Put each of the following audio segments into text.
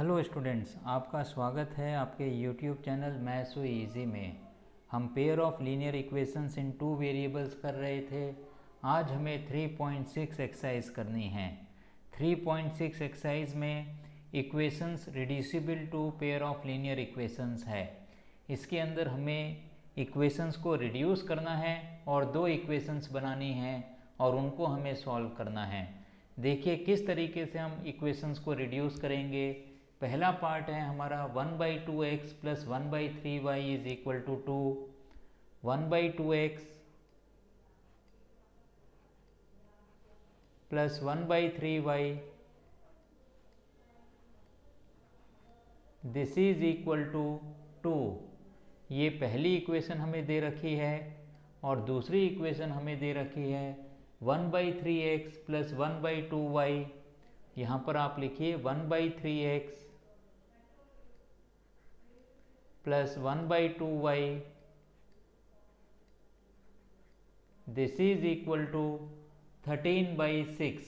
Hello students, आपका स्वागत है आपके YouTube channel maths so easy में। हम pair of linear equations in two variables कर रहे थे। आज हमें 3.6 एक्सरसाइज करनी है। 3.6 एक्सरसाइज में equations reducible to pair of linear equations है। इसके अंदर हमें इक्वेशंस को रिड्यूस करना है और दो इक्वेशंस बनानी है और उनको हमें सॉल्व करना है। देखिए किस तरीके से हम इक्वेशंस को रिड्यूस करेंगे। पहला पार्ट है हमारा 1/2x plus 1/3y is equal to 2। 1/2x plus 1/3y this is equal to 2। ये पहली इक्वेशन हमें दे रखी है और दूसरी इक्वेशन हमें दे रखी है 1/3x प्लस 1/2y। यहाँ पर आप लिखिए 1/3x plus 1/2y this is equal to 13/6।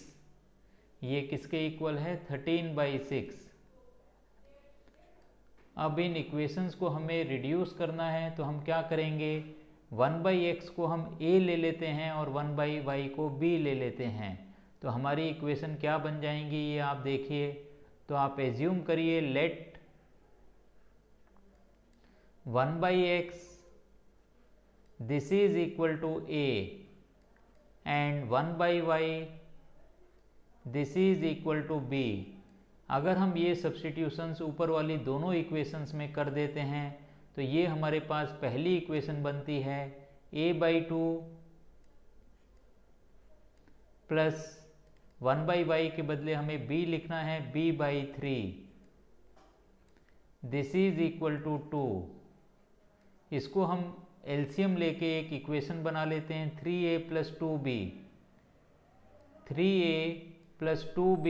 ये किसके इक्वल है? 13/6। अब इन इक्वेशंस को हमें रिड्यूस करना है तो हम क्या करेंगे, 1/x को हम a ले लेते हैं और 1/y को b ले लेते हैं। तो हमारी इक्वेशन क्या बन जाएंगी ये आप देखिए। तो आप एज्यूम करिए late 1/x this is equal to a and 1/y this is equal to b। अगर हम ये सब्स्टिट्यूशंस ऊपर वाली दोनों इक्वेशंस में कर देते हैं तो ये हमारे पास पहली इक्वेशन बनती है a/2 प्लस 1/y के बदले हमें b लिखना है b/3 this is equal to 2। इसको हम एलसीएम लेके एक इक्वेशन बना लेते हैं 3a plus 2b। 3a plus 2b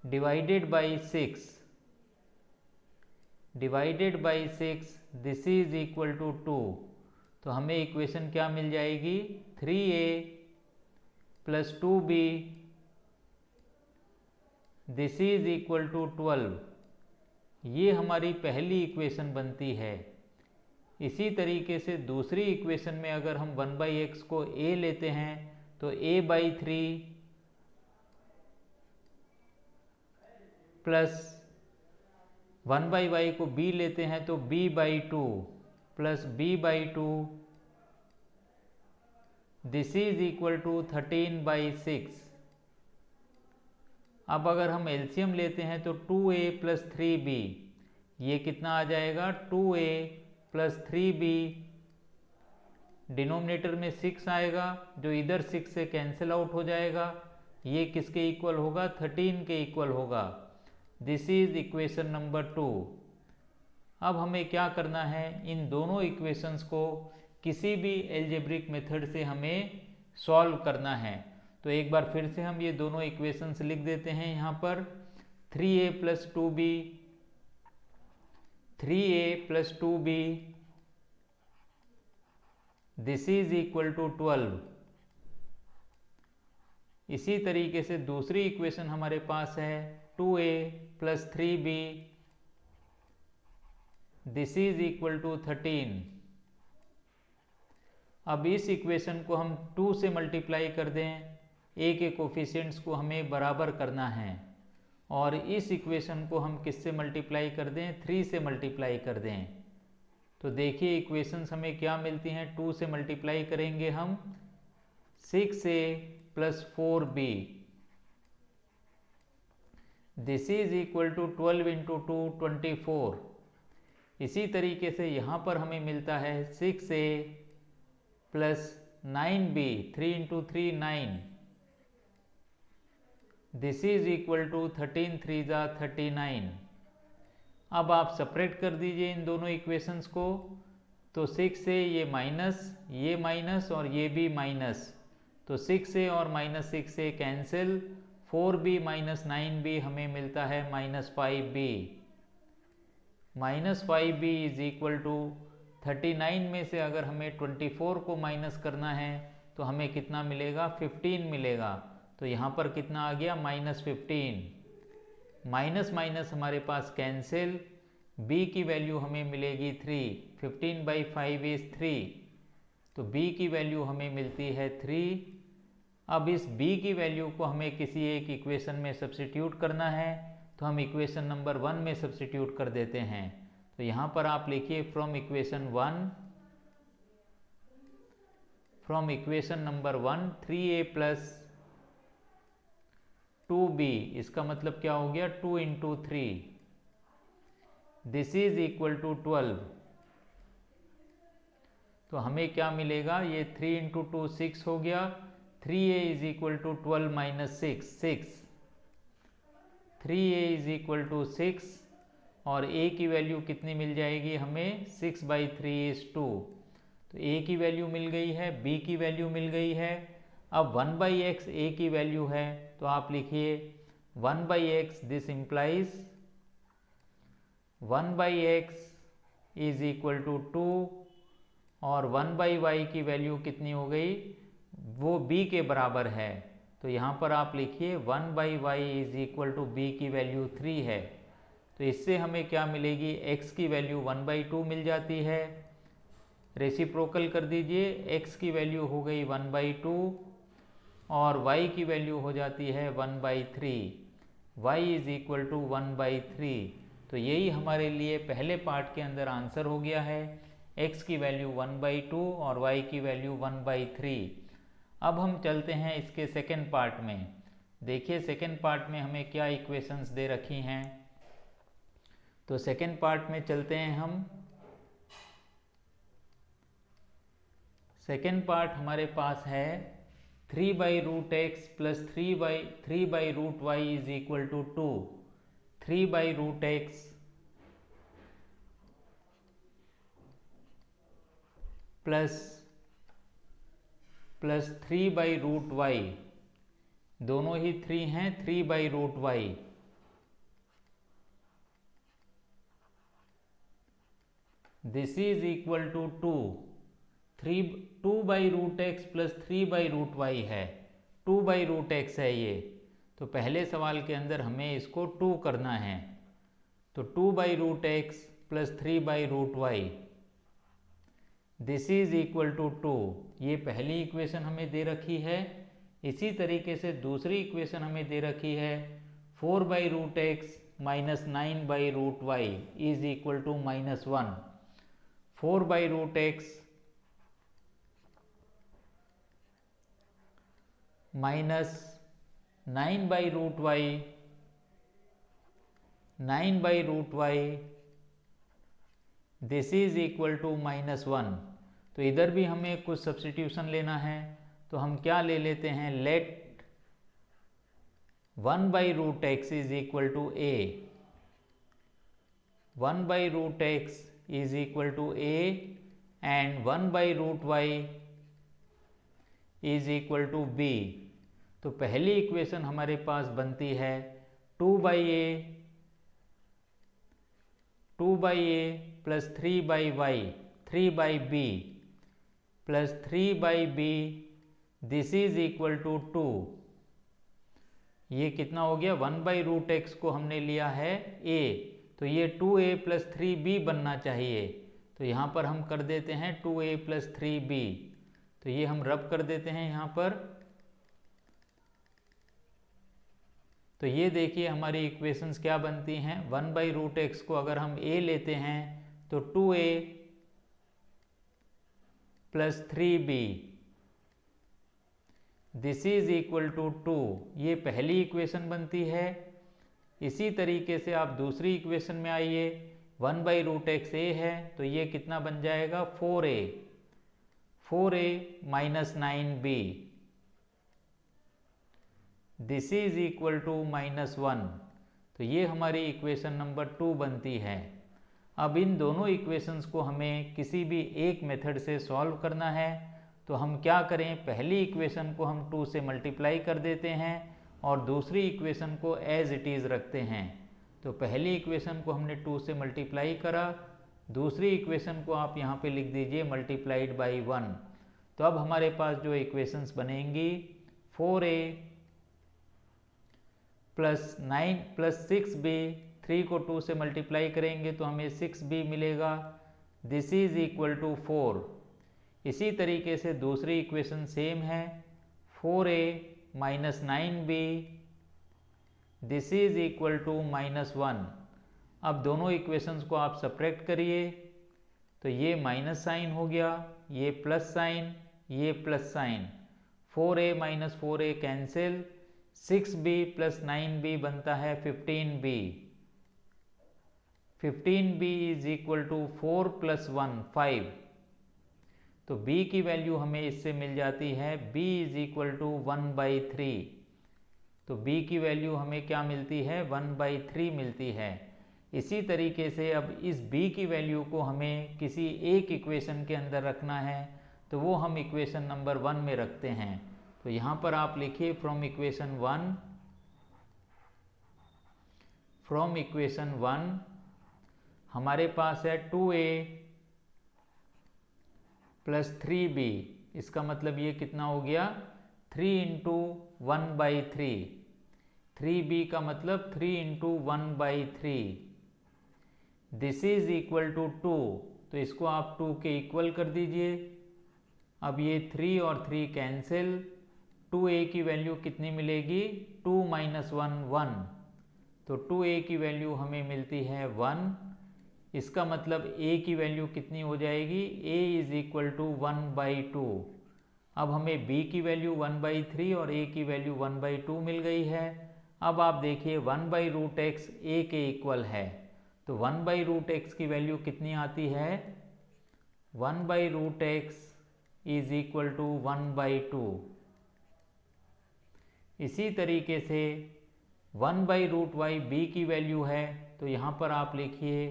divided by 6 this is equal to 2। तो हमें इक्वेशन क्या मिल जाएगी, 3a plus 2b this is equal to 12। ये हमारी पहली इक्वेशन बनती है। इसी तरीके से दूसरी इक्वेशन में अगर हम 1/x को a लेते हैं तो a/3 प्लस 1/y को b लेते हैं तो b/2 plus b/2 this is equal to 13/6। अब अगर हम एलसीएम लेते हैं तो 2a प्लस 3b, ये कितना आ जाएगा 2a प्लस 3b, डिनोमिनेटर में 6 आएगा जो इधर 6 से कैंसिल आउट हो जाएगा। ये किसके इक्वल होगा, 13 के इक्वल होगा। This is equation number 2। अब हमें क्या करना है, इन दोनों इक्वेशंस को किसी भी एल्जेब्रिक मेथड से हमें सॉल्व करना है। तो एक बार फिर से हम ये दोनों इक्वेशंस लिख देते हैं यहाँ पर 3a plus 2b this is equal to 12। इसी तरीके से दूसरी इक्वेशन हमारे पास है 2a plus 3b this is equal to 13। अब इस इक्वेशन को हम 2 से मल्टीप्लाई कर दें, a के कोफिशिएंट्स को हमें बराबर करना है और इस इक्वेशन को हम किससे मल्टीप्लाई कर दें, 3 से मल्टीप्लाई कर दें। तो देखिए इक्वेशंस हमें क्या मिलती हैं, 2 से मल्टीप्लाई करेंगे हम 6a plus 4b this is equal to 12 into 2 24। इसी तरीके से यहाँ पर हमें मिलता है 6a plus 9b 3 into 3 9 this is equal to 13 3 जा 39। अब आप सेपरेट कर दीजिए इन दोनों इक्वेशंस को। तो 6 से ये माइनस और ये भी माइनस, तो 6 से और -6 से कैंसिल, 4b माइनस 9b हमें मिलता है -5b। -5b is equal to 39 में से अगर हमें 24 को माइनस करना है तो हमें कितना मिलेगा, 15 मिलेगा। तो यहाँ पर कितना आ गया, -15। माइनस माइनस हमारे पास कैंसिल, b की वैल्यू हमें मिलेगी 3, 15/5 इज 3, तो b की वैल्यू हमें मिलती है 3। अब इस b की वैल्यू को हमें किसी एक इक्वेशन में सब्स्टिट्यूट करना है, तो हम इक्वेशन नंबर 1 में सब्स्टिट्यूट कर देते हैं। तो यहाँ पर आप लिखिए from equation number 1 3a plus 2b, इसका मतलब क्या हो गया 2 into 3, this is equal to 12। तो हमें क्या मिलेगा, ये 3 इंटू 2 6 हो गया, 3a is equal to 12 minus 6, 3a is equal to 6, और a की वैल्यू कितनी मिल जाएगी हमें, 6/3 इज 2। तो a की वैल्यू मिल गई है, b की वैल्यू मिल गई है। अब 1/x a की वैल्यू है, तो आप लिखिए 1/x, this implies 1/x is equal to 2, और 1/y की वैल्यू कितनी हो गई, वो b के बराबर है। तो यहाँ पर आप लिखिए 1/y is equal to b की वैल्यू 3 है। तो इससे हमें क्या मिलेगी, x की वैल्यू 1/2 मिल जाती है। रेसिप्रोकल कर दीजिए, x की वैल्यू हो गई 1/2 और y की वैल्यू हो जाती है 1/3, y इज इक्वल टू 1/3। तो यही हमारे लिए पहले पार्ट के अंदर आंसर हो गया है, x की वैल्यू 1/2 और y की वैल्यू 1/3। अब हम चलते हैं इसके सेकेंड पार्ट में। देखिए सेकेंड पार्ट में हमें क्या इक्वेशंस दे रखी हैं। तो सेकेंड पार्ट में चलते हैं हम। सेकेंड पार्ट हमारे पास है 3/√x plus 3/√y is equal to 2, 3/√x plus 3/√y, दोनों ही 3 हैं, 3/√y, this is equal to 2/√x plus 3/√y है, 2/√x है ये। तो पहले सवाल के अंदर हमें इसको 2 करना है, तो 2/√x plus 3/√y, this is equal to 2। ये पहली इक्वेशन हमें दे रखी है। इसी तरीके से दूसरी इक्वेशन हमें दे रखी है 4/√x minus 9/√y is equal to -1, 4/√x minus 9/√y, 9/√y, this is equal to -1। तो इधर भी हमें कुछ सब्स्टिट्यूशन लेना है, तो हम क्या ले लेते हैं, let 1/√x is equal to a, 1/√x is equal to a and 1/√y is equal to b। तो पहली इक्वेशन हमारे पास बनती है 2/a plus 3/y, 3/b plus 3/b, this is equal to 2। ये कितना हो गया, 1/√x को हमने लिया है a, तो ये 2a प्लस 3b बनना चाहिए। तो यहाँ पर हम कर देते हैं 2a प्लस 3b, तो ये हम रब कर देते हैं यहाँ पर। तो ये देखिए हमारी इक्वेशंस क्या बनती हैं, 1/√x को अगर हम a लेते हैं तो 2a plus 3b, this is equal to 2, ये पहली इक्वेशन बनती है। इसी तरीके से आप दूसरी इक्वेशन में आइए, 1/√x a है, तो ये कितना बन जाएगा 4a minus 9b, this is equal to -1। तो ये हमारी इक्वेशन नंबर 2 बनती है। अब इन दोनों इक्वेशंस को हमें किसी भी एक मेथड से सॉल्व करना है, तो हम क्या करें, पहली इक्वेशन को हम 2 से मल्टीप्लाई कर देते हैं और दूसरी इक्वेशन को एज इट इज़ रखते हैं। तो पहली इक्वेशन को हमने 2 से मल्टीप्लाई करा, दूसरी इक्वेशन को आप यहाँ पे लिख दीजिए मल्टीप्लाइड बाई 1। तो अब हमारे पास जो इक्वेशंस बनेंगी 4a प्लस 9 प्लस 6b, 3 को 2 से मल्टीप्लाई करेंगे तो हमें 6b मिलेगा। This is equal to 4। इसी तरीके से दूसरी इक्वेशन सेम है, 4a minus 9b, this is equal to -1। अब दोनों इक्वेशंस को आप सब्ट्रैक्ट करिए तो ये माइनस साइन हो गया, ये प्लस साइन, ये plus sign, 4a minus 4a cancel, 6b plus 9b बनता है 15b। 15b is equal to 4 plus 1 5। तो b की वैल्यू हमें इससे मिल जाती है, b इज इक्वल टू 1/3। तो b की वैल्यू हमें क्या मिलती है, 1/3 मिलती है। इसी तरीके से अब इस b की वैल्यू को हमें किसी एक इक्वेशन के अंदर रखना है, तो वो हम इक्वेशन नंबर 1 में रखते हैं। तो यहाँ पर आप लिखिए फ्रॉम इक्वेशन 1 हमारे पास है 2a प्लस 3b। इसका मतलब ये कितना हो गया, 3 इंटू 1/3। 3b का मतलब 3 into 1/3। This is equal to 2। तो इसको आप 2 के इक्वल कर दीजिए। अब ये 3 और 3 कैंसिल, 2a की वैल्यू कितनी मिलेगी, 2 माइनस 1 1। तो 2a की वैल्यू हमें मिलती है 1। इसका मतलब a की वैल्यू कितनी हो जाएगी, a इज इक्वल टू 1/2। अब हमें b की वैल्यू 1/3 और a की वैल्यू 1/2 मिल गई है। अब आप देखिए 1/√x a के इक्वल है, तो 1/√x की वैल्यू कितनी आती है, 1/√x इज इक्वल टू 1/2। इसी तरीके से 1/√y b की वैल्यू है, तो यहाँ पर आप लिखिए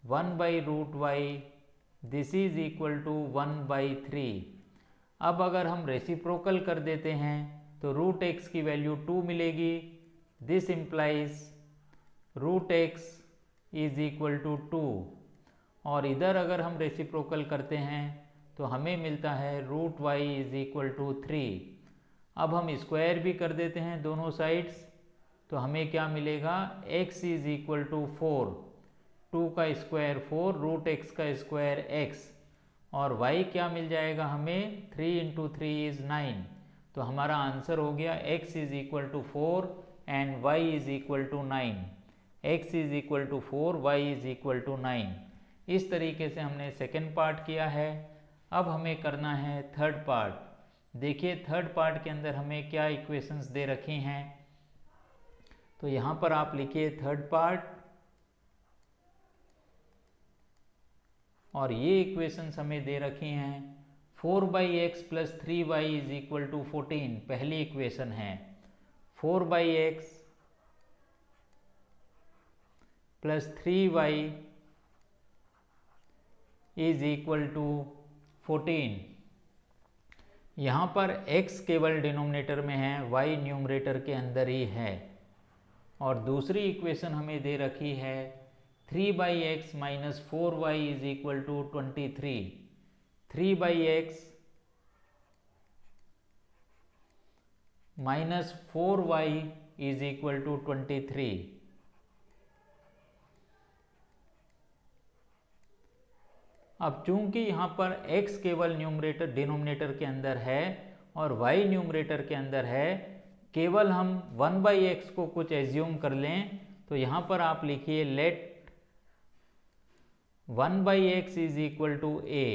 1/√y, this is equal to 1/3। अब अगर हम रेसिप्रोकल कर देते हैं तो √x की वैल्यू 2 मिलेगी। This implies √x is equal to 2। और इधर अगर हम रेसिप्रोकल करते हैं तो हमें मिलता है √y इज इक्वल टू 3। अब हम स्क्वायर भी कर देते हैं दोनों साइड्स, तो हमें क्या मिलेगा, x इज इक्वल टू 4। 2 का स्क्वायर 4, √x का स्क्वायर x, और y क्या मिल जाएगा हमें, 3 इंटू 3 इज 9। तो हमारा आंसर हो गया x is equal to 4 and y is equal to 9। x is equal to 4, y is equal to 9। इस तरीके से हमने सेकेंड पार्ट किया है। अब हमें करना है थर्ड पार्ट। देखिए थर्ड पार्ट के अंदर हमें क्या इक्वेशंस दे रखी हैं, तो यहाँ पर आप लिखिए थर्ड पार्ट, और ये इक्वेशंस हमें दे रखी हैं 4/x plus 3y is equal to 14। पहली इक्वेशन है 4/x plus 3y is equal to 14। यहाँ पर x केवल डिनोमिनेटर में है, y न्यूमरेटर के अंदर ही है। और दूसरी इक्वेशन हमें दे रखी है 3/x minus 4y is equal to 23। 3/x minus 4y is equal to 23। अब चूंकि यहाँ पर x केवल न्यूमरेटर डिनोमिनेटर के अंदर है और y न्यूमरेटर के अंदर है, केवल हम 1/x को कुछ एज्यूम कर लें, तो यहाँ पर आप लिखिए let 1/x is equal to a,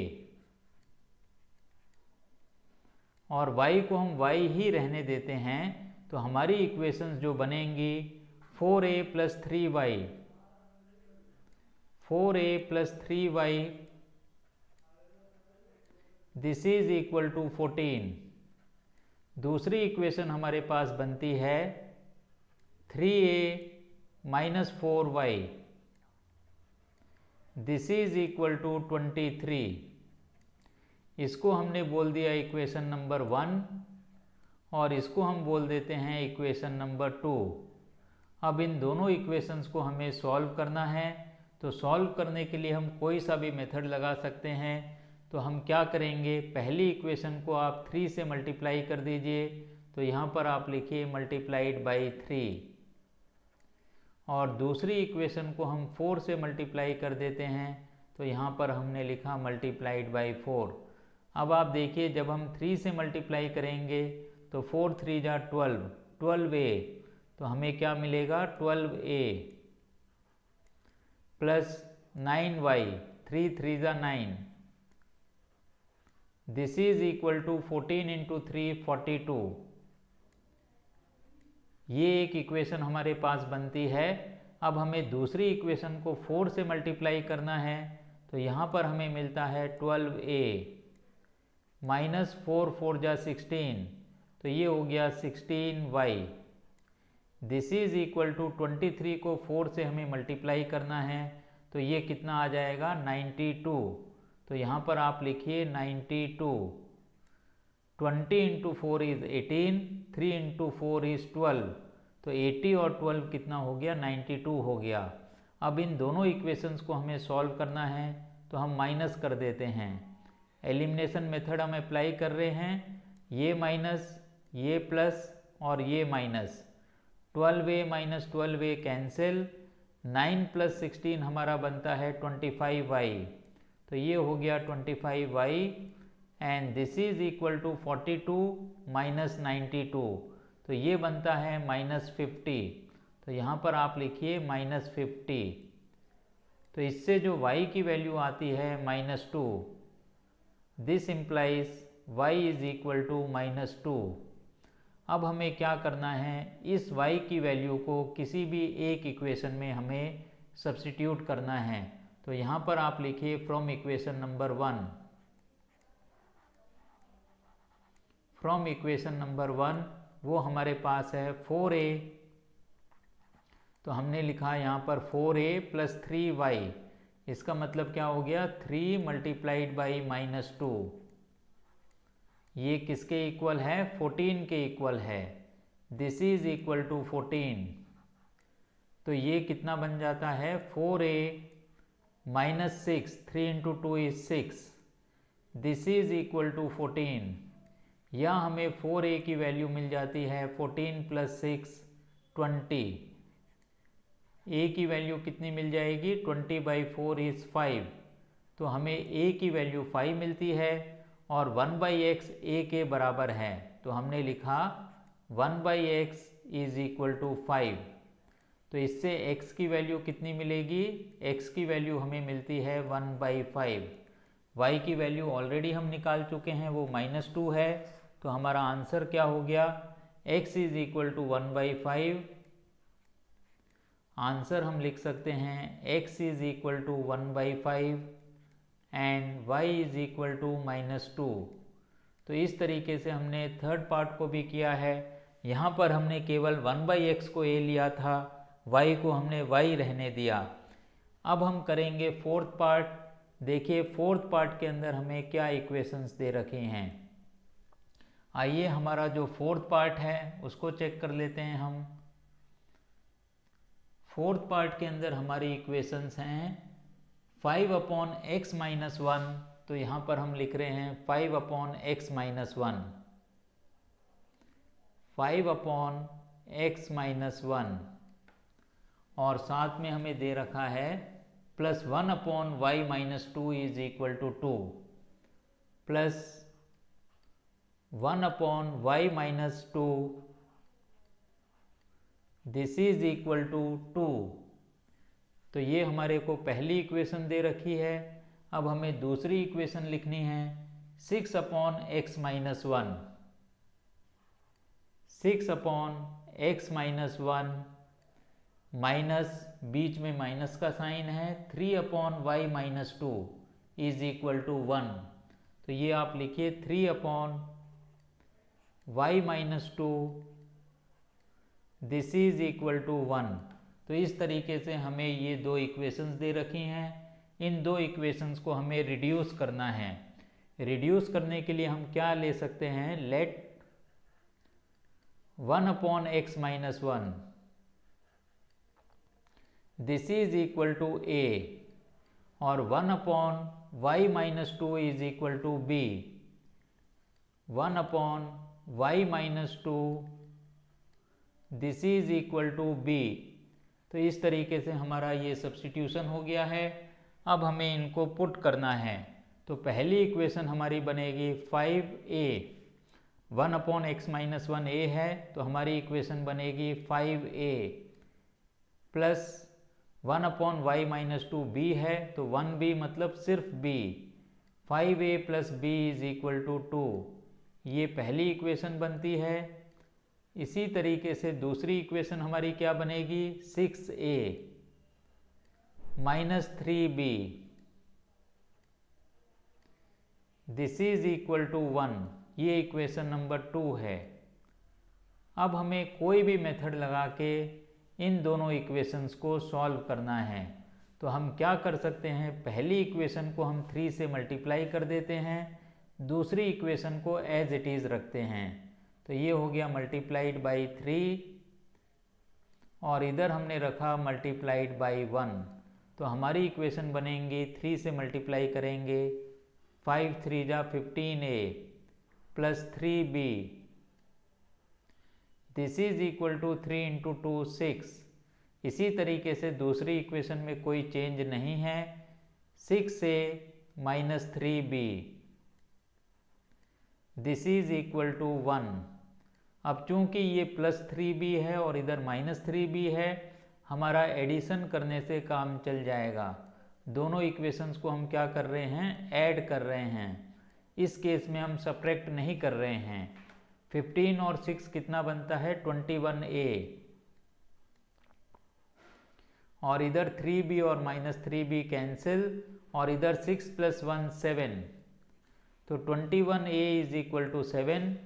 और y को हम y ही रहने देते हैं। तो हमारी इक्वेशंस जो बनेंगी 4a plus 3y, 4a plus 3y this is equal to 14। दूसरी इक्वेशन हमारे पास बनती है 3a minus 4y this is equal to 23। इसको हमने बोल दिया इक्वेशन नंबर 1 और इसको हम बोल देते हैं इक्वेशन नंबर 2। अब इन दोनों इक्वेशंस को हमें सॉल्व करना है, तो सॉल्व करने के लिए हम कोई सा भी मेथड लगा सकते हैं। तो हम क्या करेंगे, पहली इक्वेशन को आप 3 से मल्टीप्लाई कर दीजिए, तो यहाँ पर आप लिखिए मल्टीप्लाइड बाई 3। और दूसरी इक्वेशन को हम 4 से मल्टीप्लाई कर देते हैं, तो यहाँ पर हमने लिखा मल्टीप्लाइड बाई 4। अब आप देखिए जब हम 3 से मल्टीप्लाई करेंगे तो 4 3 जा 12, 12a, तो हमें क्या मिलेगा 12a प्लस 9y, 3 3 जा 9, this is equal to 14 into 3 42। ये एक इक्वेशन हमारे पास बनती है। अब हमें दूसरी इक्वेशन को 4 से मल्टीप्लाई करना है, तो यहाँ पर हमें मिलता है 12a माइनस 4 4 जा 16, तो ये हो गया 16y। This is equal to 23 को 4 से हमें मल्टीप्लाई करना है, तो ये कितना आ जाएगा 92। तो यहाँ पर आप लिखिए 92। 20 इंटू 4 इज 18, 3 इंटू 4 इज 12, तो 80 और 12 कितना हो गया 92 हो गया। अब इन दोनों इक्वेशंस को हमें सॉल्व करना है, तो हम माइनस कर देते हैं। एलिमिनेशन मेथड हम अप्लाई कर रहे हैं, ये माइनस, ये प्लस और ये minus, 12a minus 12a cancel, 9 plus 16 हमारा बनता है 25y, तो ये हो गया 25y and this is equal to 42 minus 92, तो ये बनता है माइनस 50। तो यहाँ पर आप लिखिए माइनस 50। तो इससे जो y की वैल्यू आती है -2, this implies y is equal to -2। अब हमें क्या करना है, इस y की वैल्यू को किसी भी एक इक्वेशन में हमें सब्स्टिट्यूट करना है। तो यहाँ पर आप लिखिए from equation number 1, from equation number 1 वो हमारे पास है 4a, तो हमने लिखा यहाँ पर 4a प्लस 3y, इसका मतलब क्या हो गया 3 मल्टीप्लाइड बाई -2, ये किसके इक्वल है 14 के इक्वल है, दिस इज इक्वल टू 14। तो ये कितना बन जाता है 4a minus 6, 3 into 2 is 6, this is equal to 14। या हमें 4a की वैल्यू मिल जाती है 14 प्लस 6 20, a की वैल्यू कितनी मिल जाएगी 20 बाई 4 इज 5, तो हमें a की वैल्यू 5 मिलती है और 1 बाई एक्स a के बराबर है, तो हमने लिखा 1 by x is equal to 5। तो इससे x की वैल्यू कितनी मिलेगी, x की वैल्यू हमें मिलती है 1 बाई 5। y की वैल्यू ऑलरेडी हम निकाल चुके हैं, वो -2 है, तो हमारा आंसर क्या हो गया x is equal to 1 by 5। Answer हम लिख सकते हैं x is equal to 1 by 5 and y is equal to -2। तो इस तरीके से हमने थर्ड पार्ट को भी किया है। यहाँ पर हमने केवल 1 बाई एक्स को a लिया था, y को हमने y रहने दिया। अब हम करेंगे फोर्थ पार्ट। देखिए फोर्थ पार्ट के अंदर हमें क्या इक्वेशंस दे रखे हैं। आइए हमारा जो फोर्थ पार्ट है उसको चेक कर लेते हैं हम। फोर्थ पार्ट के अंदर हमारी इक्वेशंस हैं 5 अपॉन एक्स माइनस 1, तो यहाँ पर हम लिख रहे हैं 5 upon x minus 1, 5 upon x minus 1, और साथ में हमें दे रखा है plus 1 upon y minus 2 is equal to 2, plus 1 upon y minus 2, this is equal to 2। तो ये हमारे को पहली इक्वेशन दे रखी है। अब हमें दूसरी इक्वेशन लिखनी है 6 upon x minus 1, 6 upon x minus 1 minus, बीच में माइनस का साइन है, 3 upon y minus 2 is equal to 1। तो ये आप लिखिए 3 upon y minus 2, this is equal to 1। तो इस तरीके से हमें ये दो इक्वेशंस दे रखी हैं। इन दो इक्वेशंस को हमें रिड्यूस करना है। रिड्यूस करने के लिए हम क्या ले सकते हैं, let 1 upon x minus 1 this is equal to a, और 1 upon y minus 2 is equal to b, 1 upon y minus 2 this is equal to b। तो इस तरीके से हमारा ये सब्स्टिट्यूशन हो गया है। अब हमें इनको पुट करना है। तो पहली इक्वेशन हमारी बनेगी 5a, 1/x-1a है, तो हमारी इक्वेशन बनेगी 5a प्लस 1/y-2b है, तो 1b मतलब सिर्फ b, 5a plus b is equal to 2। ये पहली इक्वेशन बनती है। इसी तरीके से दूसरी इक्वेशन हमारी क्या बनेगी, 6a minus 3b, this is equal to 1। ये इक्वेशन नंबर 2 है। अब हमें कोई भी मेथड लगा के इन दोनों इक्वेशंस को सॉल्व करना है। तो हम क्या कर सकते हैं, पहली इक्वेशन को हम 3 से मल्टीप्लाई कर देते हैं, दूसरी इक्वेशन को एज इट इज़ रखते हैं। तो ये हो गया मल्टीप्लाइड बाई 3 और इधर हमने रखा मल्टीप्लाइड बाई 1। तो हमारी इक्वेशन बनेंगी 3 से मल्टीप्लाई करेंगे, 5 3 जा 15a plus 3b, this is equal to 3 into 2 6। इसी तरीके से दूसरी इक्वेशन में कोई चेंज नहीं है, 6a minus 3b, this is equal to 1। अब चूंकि ये प्लस 3b है और इधर माइनस 3b है, हमारा एडिशन करने से काम चल जाएगा। दोनों इक्वेशंस को हम क्या कर रहे हैं, ऐड कर रहे हैं। इस केस में हम सब्ट्रैक्ट नहीं कर रहे हैं। 15 और 6 कितना बनता है, 21a, और इधर 3b और माइनस 3b कैंसिल, और इधर 6 प्लस 1 7, तो 21a इज इक्वल टू 7।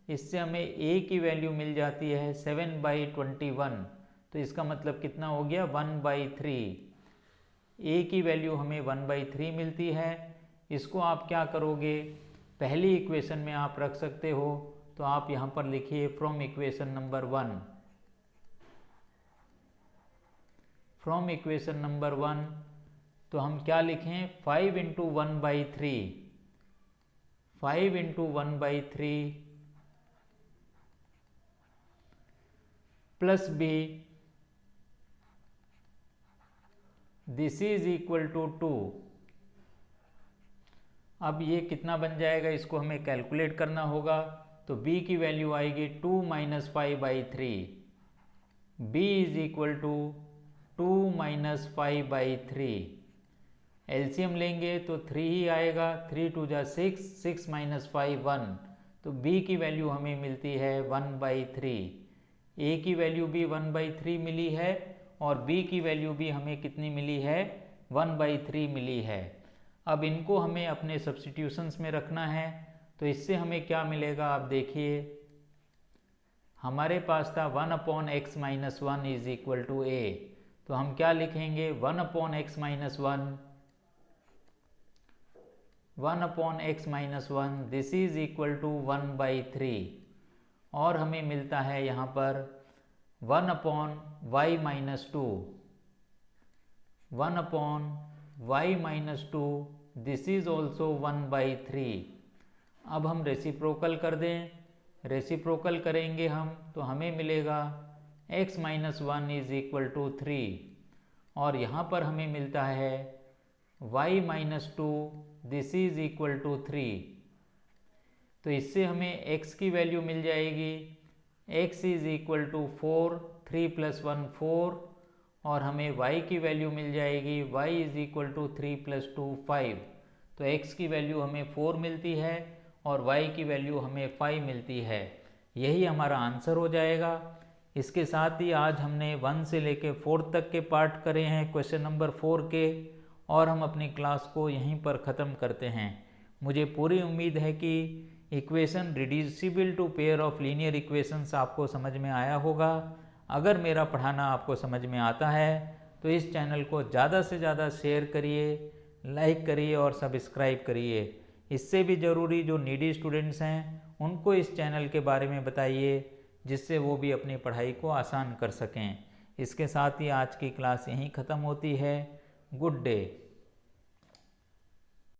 इससे हमें a की वैल्यू मिल जाती है 7/21। तो इसका मतलब कितना हो गया, 1/3। a की वैल्यू हमें 1/3 मिलती है। इसको आप क्या करोगे, पहली इक्वेशन में आप रख सकते हो। तो आप यहाँ पर लिखिए from equation number 1, from equation number 1। तो हम क्या लिखें, 5 into 1/3, 5 into 1/3 plus b, this is equal to 2। अब ये कितना बन जाएगा, इसको हमें कैलकुलेट करना होगा। तो b की वैल्यू आएगी 2 minus 5/3, b is equal to 2 minus 5/3। LCM लेंगे तो 3 ही आएगा, 3 2 जा 6, 6 माइनस 5 1। तो b की वैल्यू हमें मिलती है 1/3। a की वैल्यू भी 1/3 मिली है और b की वैल्यू भी हमें कितनी मिली है, 1/3 मिली है। अब इनको हमें अपने सब्स्टिट्यूशंस में रखना है। तो इससे हमें क्या मिलेगा, आप देखिए, हमारे पास था 1/x-1 is equal to a। तो हम क्या लिखेंगे, 1/x-1, 1/x-1 this is equal to 1/3। और हमें मिलता है यहाँ पर 1/y-2, 1/y-2 this is also 1/3। अब हम रेसिप्रोकल कर दें, रेसिप्रोकल करेंगे हम तो हमें मिलेगा x-1 इज इक्वल टू 3, और यहाँ पर हमें मिलता है y-2 this is equal to 3। तो इससे हमें x की वैल्यू मिल जाएगी, x is equal to 4, 3 plus 1 4, और हमें y की वैल्यू मिल जाएगी, y is equal to 3 plus 2 5। तो x की वैल्यू हमें 4 मिलती है और y की वैल्यू हमें 5 मिलती है। यही हमारा आंसर हो जाएगा। इसके साथ ही आज हमने 1 से लेकर 4 तक के पार्ट करे हैं क्वेश्चन नंबर 4 के, और हम अपनी क्लास को यहीं पर ख़त्म करते हैं। मुझे पूरी उम्मीद है कि equation reducible to pair of linear equations आपको समझ में आया होगा। अगर मेरा पढ़ाना आपको समझ में आता है तो इस चैनल को ज़्यादा से ज़्यादा शेयर करिए, लाइक करिए और सब्सक्राइब करिए। इससे भी ज़रूरी जो नीडी स्टूडेंट्स हैं उनको इस चैनल के बारे में बताइए, जिससे वो भी अपनी पढ़ाई को आसान कर सकें। इसके साथ ही आज की क्लास यहीं ख़त्म होती है। Good day.